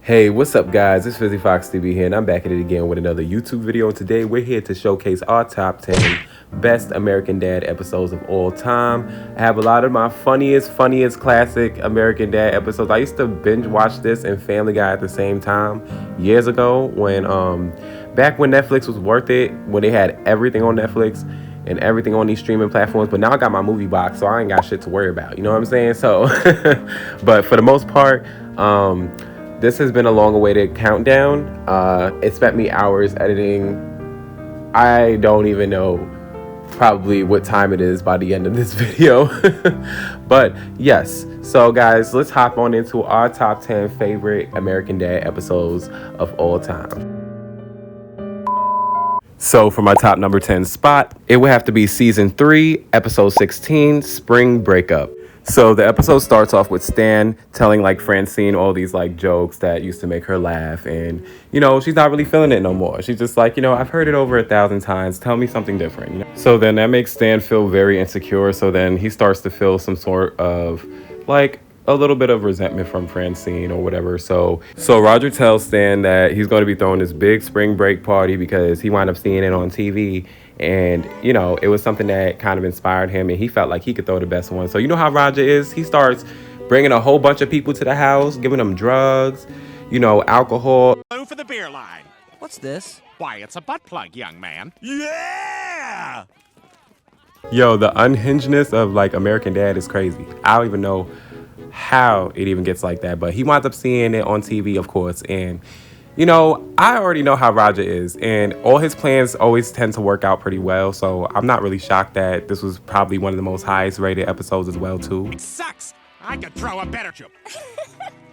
Hey, what's up, guys? It's Fizzy Fox TV here, and I'm back at it again with another YouTube video. And today, we're here to showcase our top 10 best American Dad episodes of all time. I have a lot of my funniest classic American Dad episodes. I used to binge watch this and Family Guy at the same time years ago when, back when Netflix was worth it, when they had everything on Netflix and everything on these streaming platforms. But now I got my movie box, so I ain't got shit to worry about. You know what I'm saying? So, but for the most part, this has been a long-awaited countdown. It spent me hours editing. I don't even know probably what time it is by the end of this video. But yes, so guys, let's hop on into our top 10 favorite American Dad episodes of all time. So for my top number 10 spot, it would have to be season 3, episode 16, Spring Breakup. So the episode starts off with Stan telling like Francine all these like jokes that used to make her laugh, and she's not really feeling it no more. She's just like, I've heard it over 1,000 times. Tell me something different. So then that makes Stan feel very insecure. So then he starts to feel some sort of like a little bit of resentment from Francine or whatever. So Roger tells Stan that he's going to be throwing this big spring break party because he wound up seeing it on TV. And, it was something that kind of inspired him, and he felt like he could throw the best one. So you know how Roger is? He starts bringing a whole bunch of people to the house, giving them drugs, alcohol. For the beer line. What's this? Why, it's a butt plug, young man. Yeah! Yo, the unhingedness of like American Dad is crazy. I don't even know how it even gets like that, but he winds up seeing it on TV, of course, and I already know how Roger is, and all his plans always tend to work out pretty well, so I'm not really shocked that this was probably one of the most highest rated episodes as well, too. It sucks. I could throw a better joke.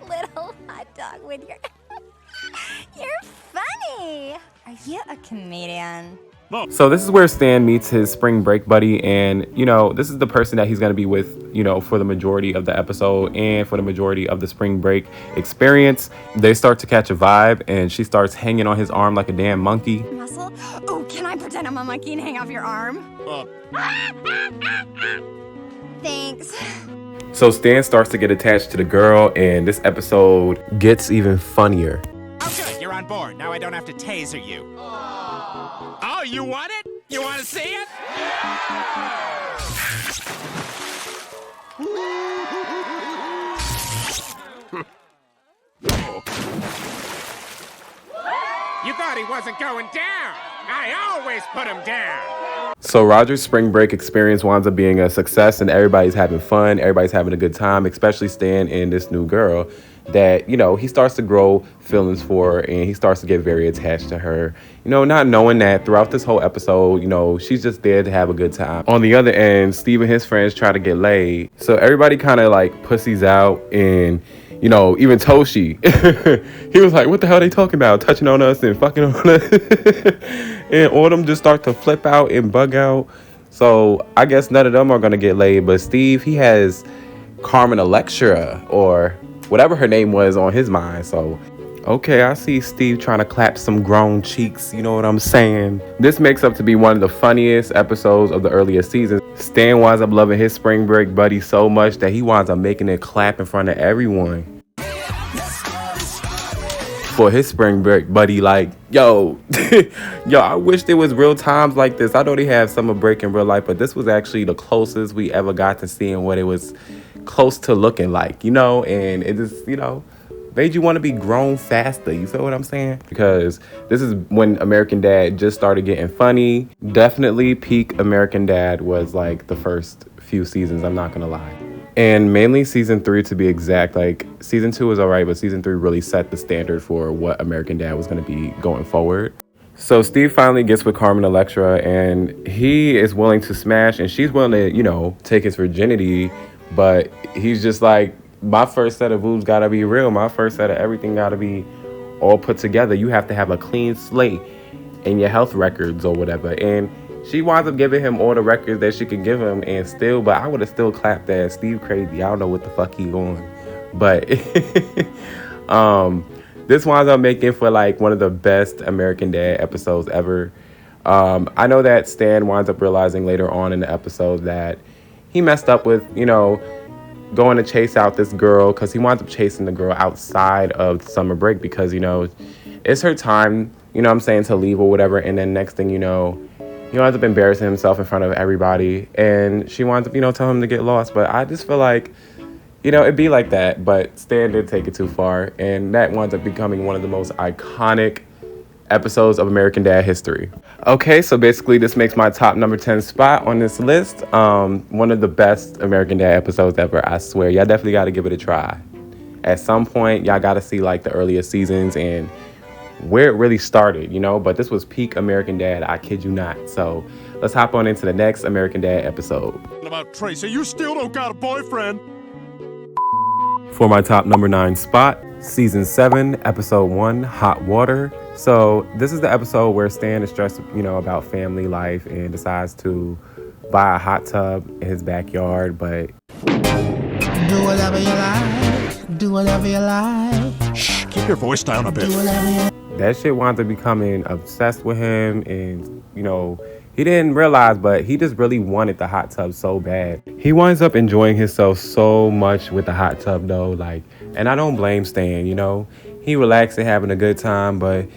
Little hot dog with your... You're funny. Are you a comedian? So this is where Stan meets his spring break buddy, and this is the person that he's going to be with for the majority of the episode and for the majority of the spring break experience. They start to catch a vibe, and she starts hanging on his arm like a damn monkey. Muscle? Oh, can I pretend I'm a monkey and hang off your arm? Thanks. So Stan starts to get attached to the girl, and this episode gets even funnier. Oh, good. You're on board. Now I don't have to taser you. Oh, you want it? You want to see it? You thought he wasn't going down. I always put him down. So Roger's spring break experience winds up being a success, and everybody's having fun. Everybody's having a good time, especially Stan and this new girl that, he starts to grow feelings for, and he starts to get very attached to her, not knowing that throughout this whole episode, she's just there to have a good time. On the other end, Steve and his friends try to get laid. So everybody kind of like pussies out, and, even Toshi, he was like, what the hell are they talking about? Touching on us and fucking on us. And all of them just start to flip out and bug out. So I guess none of them are going to get laid, but Steve, he has Carmen Electra, or whatever her name was, on his mind. So, okay, I see Steve trying to clap some grown cheeks, you know what I'm saying? This makes up to be one of the funniest episodes of the earlier seasons. Stan winds up loving his spring break buddy so much that he winds up making it clap in front of everyone. For his spring break buddy, like, yo, I wish there was real times like this. I know they have summer break in real life, but this was actually the closest we ever got to seeing what it was close to looking like, and it just, made you want to be grown faster. You feel what I'm saying? Because this is when American Dad just started getting funny. Definitely peak American Dad was like the first few seasons, I'm not gonna lie. And mainly season 3, to be exact. Like, season 2 was all right, but season 3 really set the standard for what American Dad was going to be going forward. So Steve finally gets with Carmen Electra, and he is willing to smash, and she's willing to, take his virginity. But he's just like, my first set of boobs got to be real. My first set of everything got to be all put together. You have to have a clean slate in your health records or whatever. And she winds up giving him all the records that she could give him, and still, but I would have still clapped that Steve crazy. I don't know what the fuck he on. But this winds up making for like one of the best American Dad episodes ever. I know that Stan winds up realizing later on in the episode that he messed up with, going to chase out this girl, because he winds up chasing the girl outside of summer break because, it's her time, what I'm saying, to leave or whatever. And then next thing you know, he winds up embarrassing himself in front of everybody. And she winds up, telling him to get lost. But I just feel like, it'd be like that. But Stan did take it too far. And that winds up becoming one of the most iconic episodes of American Dad history. Okay, so basically this makes my top number 10 spot on this list. One of the best American Dad episodes ever, I swear. Y'all definitely got to give it a try. At some point, y'all got to see like the earlier seasons and where it really started, but this was peak American Dad, I kid you not. So let's hop on into the next American Dad episode. About Tracy, you still don't got a boyfriend. For my top number 9 spot, season 7, episode 1, Hot Water. So this is the episode where Stan is stressed, about family life and decides to buy a hot tub in his backyard, but do whatever you like. Do whatever you like. Shh, keep your voice down a bit. Do whatever you like. That shit winds up becoming obsessed with him, and he didn't realize, but he just really wanted the hot tub so bad. He winds up enjoying himself so much with the hot tub though, and I don't blame Stan, he relaxed and having a good time, but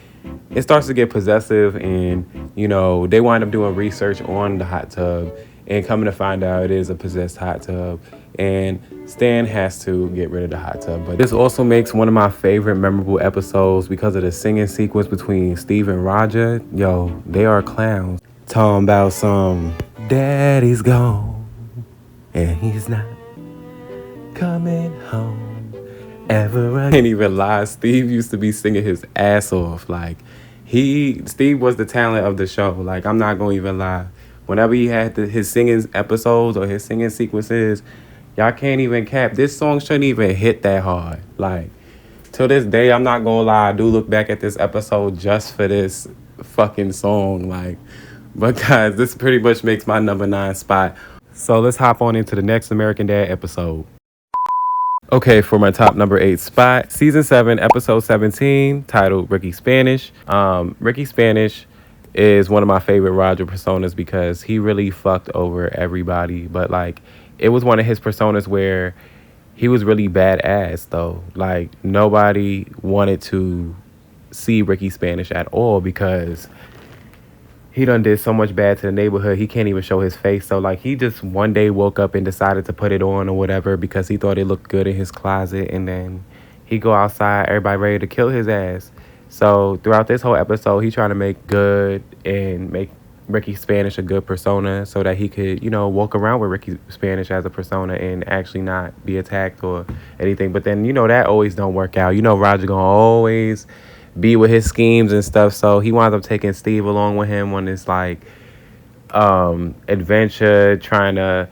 it starts to get possessive, and they wind up doing research on the hot tub and coming to find out it is a possessed hot tub, and Stan has to get rid of the hot tub. But this also makes one of my favorite memorable episodes because of the singing sequence between Steve and Roger. Yo, they are clowns. Talking about some daddy's gone and he's not coming home ever. I can't even lie. Steve used to be singing his ass off. Steve was the talent of the show. I'm not gonna even lie. Whenever he had his singing episodes or his singing sequences, y'all can't even cap. This song shouldn't even hit that hard. To this day, I'm not gonna lie, I do look back at this episode just for this fucking song. But guys, this pretty much makes my number 9 spot. So let's hop on into the next American Dad episode. Okay, for my top number 8 spot, season 7, episode 17, titled Ricky Spanish. Ricky Spanish is one of my favorite Roger personas because he really fucked over everybody. But it was one of his personas where he was really badass though. Nobody wanted to see Ricky Spanish at all because he done did so much bad to the neighborhood, he can't even show his face. So he just one day woke up and decided to put it on or whatever because he thought it looked good in his closet, and then he go outside, everybody ready to kill his ass. So throughout this whole episode, he trying to make good and make Ricky Spanish a good persona so that he could, walk around with Ricky Spanish as a persona and actually not be attacked or anything. But then, that always don't work out. Roger gonna always be with his schemes and stuff. So he winds up taking Steve along with him on this adventure, trying to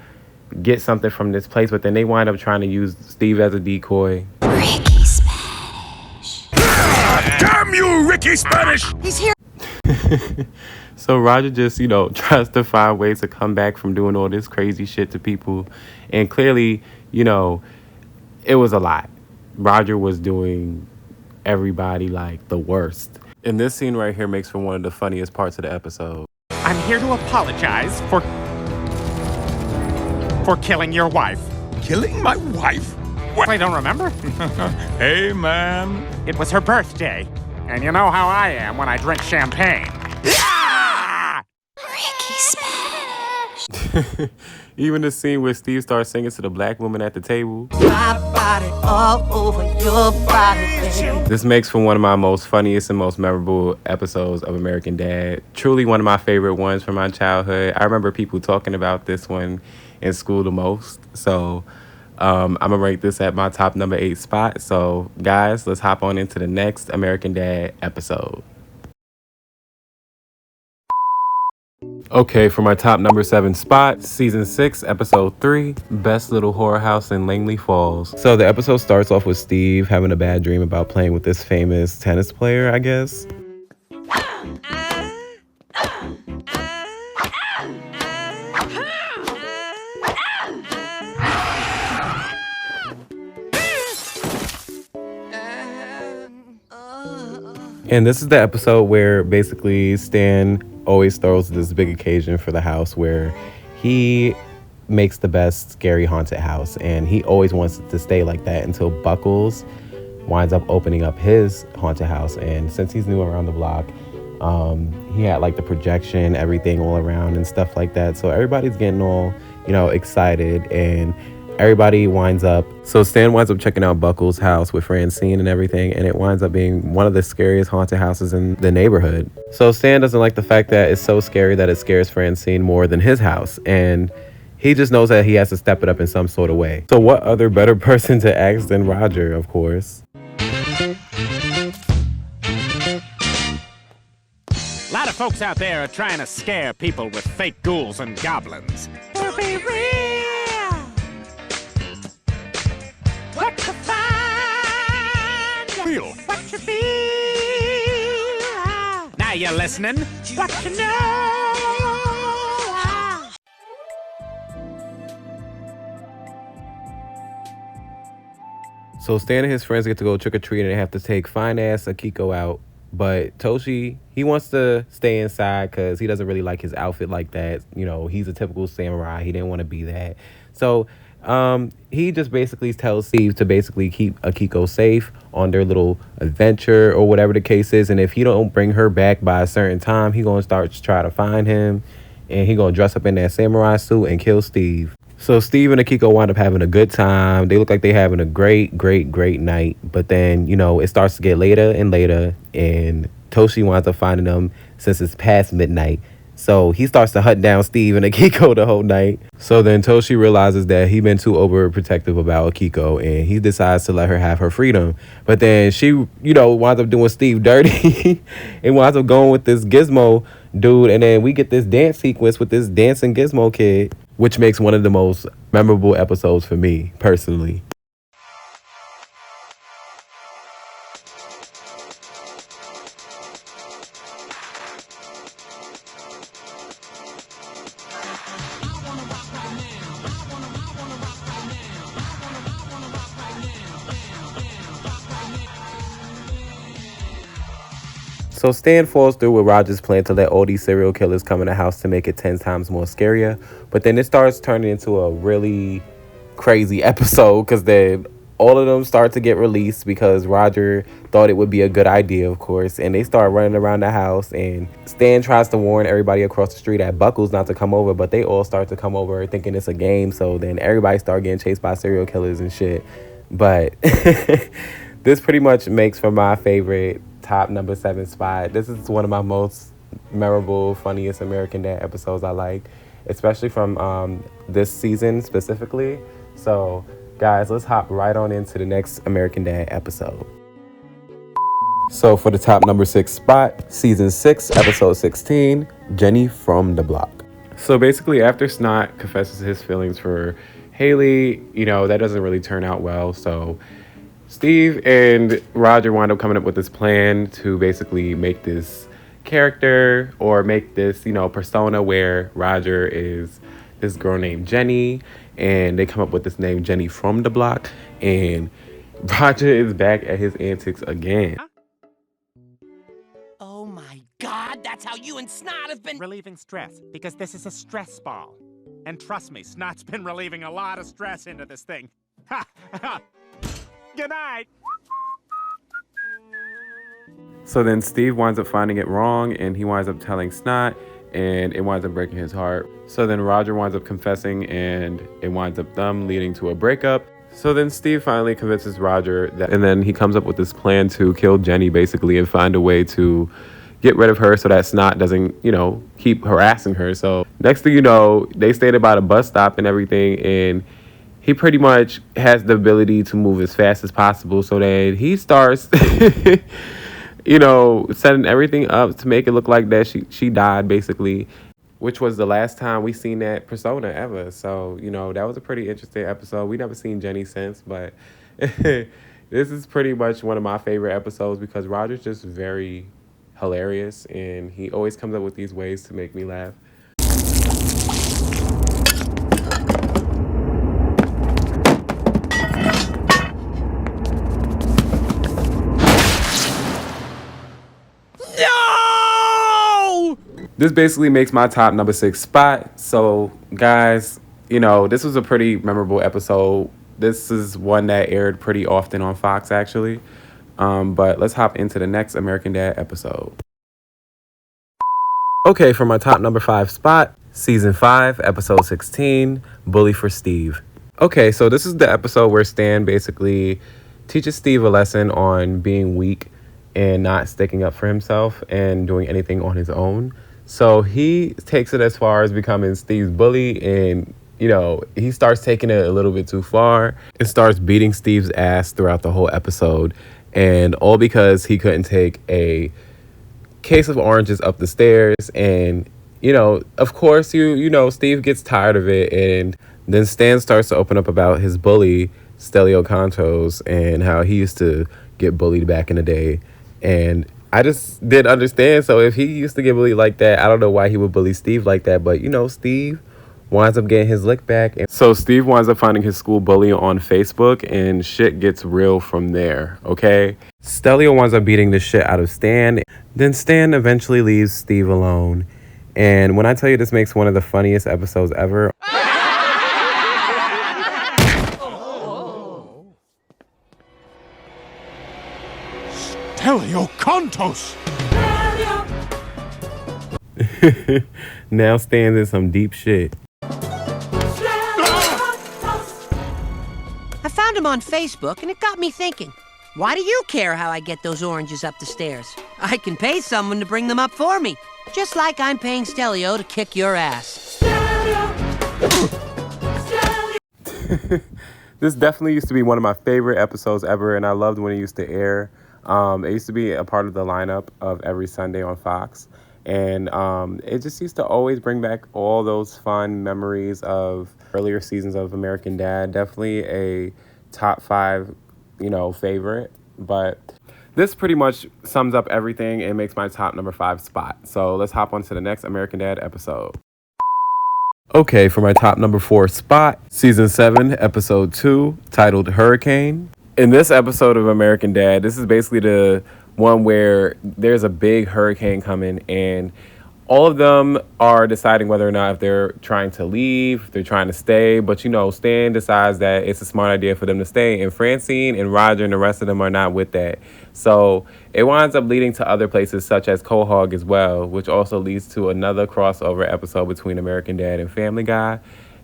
get something from this place. But then they wind up trying to use Steve as a decoy. Ricky Spanish. Damn you, Ricky Spanish! He's here. So Roger just, tries to find ways to come back from doing all this crazy shit to people. And clearly, it was a lot. Roger was doing everybody the worst. And this scene right here makes for one of the funniest parts of the episode. I'm here to apologize for killing your wife. Killing my wife? What? I don't remember. Hey, man. It was her birthday. And you know how I am when I drink champagne. Ricky Spanish. Even the scene where Steve starts singing to the black woman at the table. My body all over your body, baby. This makes for one of my most funniest and most memorable episodes of American Dad. Truly one of my favorite ones from my childhood. I remember people talking about this one in school the most. So I'm going to rate this at my top number 8 spot. So guys, let's hop on into the next American Dad episode. Okay, for my top number 7 spot, season 6, episode 3, Best Little Whorehouse in Langley Falls. So the episode starts off with Steve having a bad dream about playing with this famous tennis player, I guess. And this is the episode where basically Stan always throws this big occasion for the house where he makes the best scary haunted house, and he always wants it to stay like that until Buckles winds up opening up his haunted house. And since he's new around the block, he had like the projection, everything all around and stuff like that. So everybody's getting all, excited, and everybody winds up. So Stan winds up checking out Buckles' house with Francine and everything, and it winds up being one of the scariest haunted houses in the neighborhood. So Stan doesn't like the fact that it's so scary that it scares Francine more than his house, and he just knows that he has to step it up in some sort of way. So what other better person to ask than Roger, of course? A lot of folks out there are trying to scare people with fake ghouls and goblins. To be real, what you find, Feel. what you feel. Now you're listening. What you know. So Stan and his friends get to go trick-or-treat, and they have to take fine-ass Akiko out. But Toshi, he wants to stay inside because he doesn't really like his outfit like that. He's a typical samurai. He didn't want to be that. So he just basically tells Steve to basically keep Akiko safe on their little adventure or whatever the case is. And if he don't bring her back by a certain time, he going to start to try to find him. And he going to dress up in that samurai suit and kill Steve. So Steve and Akiko wind up having a good time. They look like they're having a great, great, great night. But then, it starts to get later and later, and Toshi winds up finding them since it's past midnight. So he starts to hunt down Steve and Akiko the whole night. So then Toshi realizes that he's been too overprotective about Akiko, and he decides to let her have her freedom. But then she, winds up doing Steve dirty and winds up going with this Gizmo dude. And then we get this dance sequence with this dancing Gizmo kid, which makes one of the most memorable episodes for me, personally. So Stan falls through with Roger's plan to let all these serial killers come in the house to make it 10 times more scarier. But then it starts turning into a really crazy episode, because then all of them start to get released because Roger thought it would be a good idea, of course. And they start running around the house, and Stan tries to warn everybody across the street at Buckles not to come over, but they all start to come over thinking it's a game. So then everybody start getting chased by serial killers and shit. But this pretty much makes for my favorite top number 7 spot. This is one of my most memorable, funniest American Dad episodes I like, especially from this season specifically. So guys, let's hop right on into the next American Dad episode. So for the top number 6 spot, season 6, episode 16, Jenny from the Block. So basically, after Snot confesses his feelings for Haley, that doesn't really turn out well. So Steve and Roger wind up coming up with this plan to basically make this character, or make this, persona where Roger is this girl named Jenny, and they come up with this name, Jenny from the Block, and Roger is back at his antics again. Oh my God, that's how you and Snot have been Relieving stress, because this is a stress ball. And trust me, Snot's been relieving a lot of stress into this thing. Ha! Ha! Good night. So then Steve winds up finding it wrong, and he winds up telling Snot, and it winds up breaking his heart. So then Roger winds up confessing, and it winds up them leading to a breakup. So then Steve finally convinces Roger that, and then he comes up with this plan to kill Jenny basically, and find a way to get rid of her so that Snot doesn't, keep harassing her. So next thing you know, they stayed about a bus stop and everything, and he pretty much has the ability to move as fast as possible, so that he starts, setting everything up to make it look like that she died, basically, which was the last time we seen that persona ever. So, that was a pretty interesting episode. We never seen Jenny since, but this is pretty much one of my favorite episodes because Roger's just very hilarious, and he always comes up with these ways to make me laugh. This basically makes my top number 6 spot. So guys, this was a pretty memorable episode. This is one that aired pretty often on Fox, actually. But let's hop into the next American Dad episode. Okay, for my top number 5 spot, season 5, episode 16, Bully for Steve. Okay, so this is the episode where Stan basically teaches Steve a lesson on being weak and not sticking up for himself and doing anything on his own. So he takes it as far as becoming Steve's bully, and he starts taking it a little bit too far and starts beating Steve's ass throughout the whole episode. And all because he couldn't take a case of oranges up the stairs. And, of course, Steve gets tired of it. And then Stan starts to open up about his bully, Stelio Contos, and how he used to get bullied back in the day. And I just didn't understand. So if he used to get bullied like that, I don't know why he would bully Steve like that. But, Steve winds up getting his lick back. And so Steve winds up finding his school bully on Facebook, and shit gets real from there, okay? Stelio winds up beating the shit out of Stan. Then Stan eventually leaves Steve alone. And when I tell you this makes one of the funniest episodes ever... Stelio Contos! Now Stan's in some deep shit. I found him on Facebook, and it got me thinking. Why do you care how I get those oranges up the stairs? I can pay someone to bring them up for me. Just like I'm paying Stelio to kick your ass. This definitely used to be one of my favorite episodes ever, and I loved when it used to air. It used to be a part of the lineup of every Sunday on Fox. And it just used to always bring back all those fun memories of earlier seasons of American Dad. Definitely a top 5, favorite. But this pretty much sums up everything and makes my top number 5 spot. So let's hop on to the next American Dad episode. Okay, for my top number 4 spot, season 7, episode 2, titled Hurricane. In this episode of American Dad, this is basically the one where there's a big hurricane coming, and all of them are deciding whether or not if they're trying to leave, if they're trying to stay. But, Stan decides that it's a smart idea for them to stay, and Francine and Roger and the rest of them are not with that. So it winds up leading to other places such as Quahog as well, which also leads to another crossover episode between American Dad and Family Guy.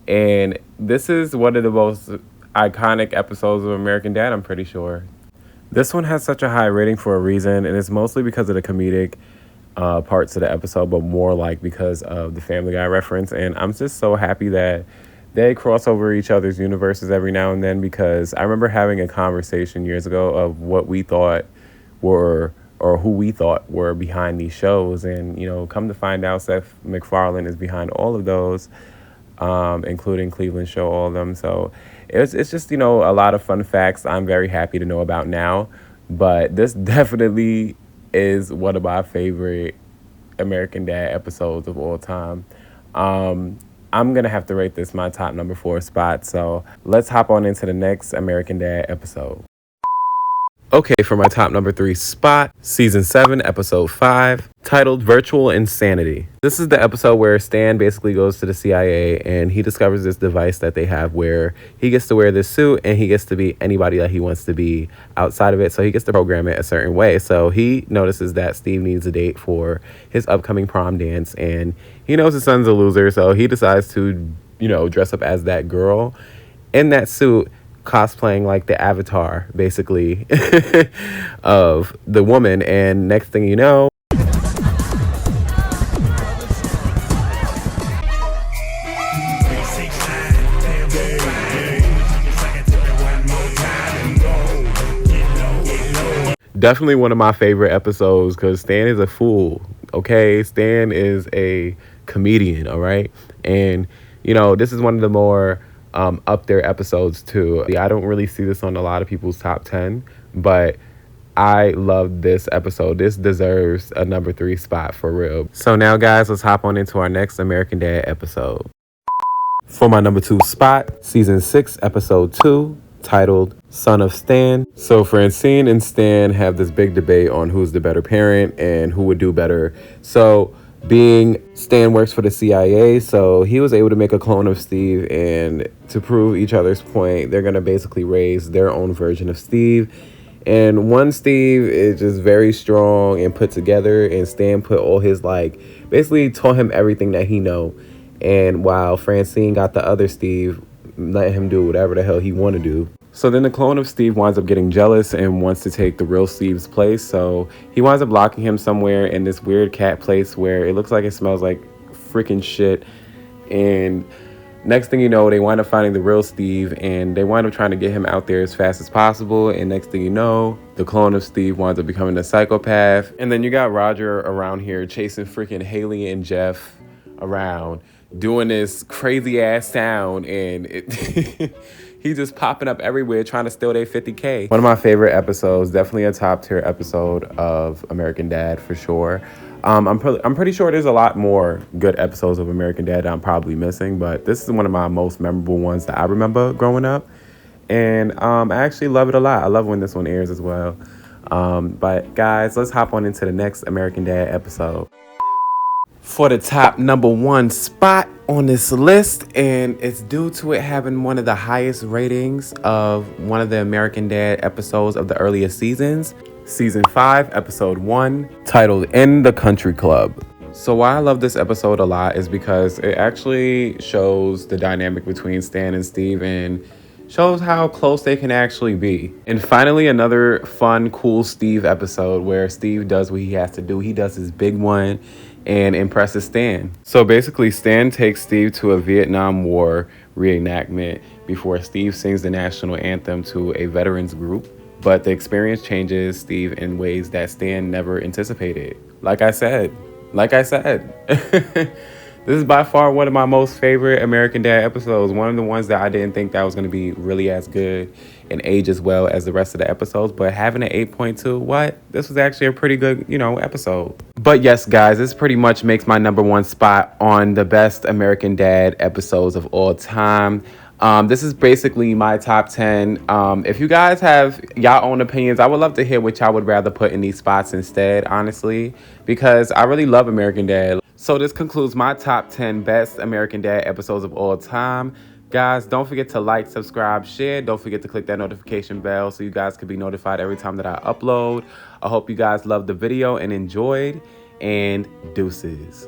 And this is one of the most iconic episodes of American Dad, I'm pretty sure. This one has such a high rating for a reason, and it's mostly because of the comedic parts of the episode, but more like because of the Family Guy reference. And I'm just so happy that they cross over each other's universes every now and then, because I remember having a conversation years ago of what we thought were, or who we thought were behind these shows. And, come to find out, Seth MacFarlane is behind all of those, including Cleveland Show, all of them. So it's just, a lot of fun facts I'm very happy to know about now. But this definitely is one of my favorite American Dad episodes of all time. I'm going to have to rate this my top number 4 spot. So let's hop on into the next American Dad episode. Okay, for my top number 3 spot, season 7, episode 5, titled Virtual Insanity. This is the episode where Stan basically goes to the CIA and he discovers this device that they have where he gets to wear this suit and he gets to be anybody that he wants to be outside of it. So he gets to program it a certain way. So he notices that Steve needs a date for his upcoming prom dance, and he knows his son's a loser. So he decides to, dress up as that girl in that suit, cosplaying like the avatar, basically, of the woman. And next thing you know, definitely one of my favorite episodes, because Stan is a fool, okay? Stan is a comedian, all right? And, this is one of the more up there episodes too. I don't really see this on a lot of people's top 10, but I love this episode. This deserves a number 3 spot for real. So now, guys, let's hop on into our next American Dad episode. For my number 2 spot, season 6, episode 2, titled Son of Stan. So Francine and Stan have this big debate on who's the better parent and who would do better. So being Stan works for the CIA, so he was able to make a clone of Steve, and to prove each other's point, they're gonna basically raise their own version of Steve. And one Steve is just very strong and put together, and Stan put all his, like, basically taught him everything that he know. And while Francine got the other Steve, letting him do whatever the hell he want to do. So then the clone of Steve winds up getting jealous and wants to take the real Steve's place. So he winds up locking him somewhere in this weird cat place where it looks like it smells like freaking shit. And next thing you know, they wind up finding the real Steve, and they wind up trying to get him out there as fast as possible. And next thing you know, the clone of Steve winds up becoming a psychopath. And then you got Roger around here chasing freaking Haley and Jeff around, doing this crazy ass sound, and he's just popping up everywhere trying to steal their 50K. One of my favorite episodes, definitely a top tier episode of American Dad for sure. I'm pretty sure there's a lot more good episodes of American Dad that I'm probably missing, but this is one of my most memorable ones that I remember growing up. And I actually love it a lot. I love when this one airs as well. But guys, let's hop on into the next American Dad episode. For the top number 1 spot on this list, and it's due to it having one of the highest ratings of one of the American Dad episodes of the earliest seasons. Season 5, episode 1, titled In the Country Club. So why I love this episode a lot is because it actually shows the dynamic between Stan and Steve and shows how close they can actually be. And finally, another fun, cool Steve episode where Steve does what he has to do. He does his big one and impresses Stan. So basically, Stan takes Steve to a Vietnam War reenactment before Steve sings the national anthem to a veterans group. But the experience changes Steve in ways that Stan never anticipated. Like I said, this is by far one of my most favorite American Dad episodes. One of the ones that I didn't think that was going to be really as good and age as well as the rest of the episodes. But having an 8.2, what? This was actually a pretty good, episode. But yes, guys, this pretty much makes my number 1 spot on the best American Dad episodes of all time. This is basically my top 10. If you guys have y'all own opinions, I would love to hear what y'all would rather put in these spots instead, honestly, because I really love American Dad. So this concludes my top 10 best American Dad episodes of all time. Guys, don't forget to like, subscribe, share. Don't forget to click that notification bell so you guys can be notified every time that I upload. I hope you guys loved the video and enjoyed, and deuces.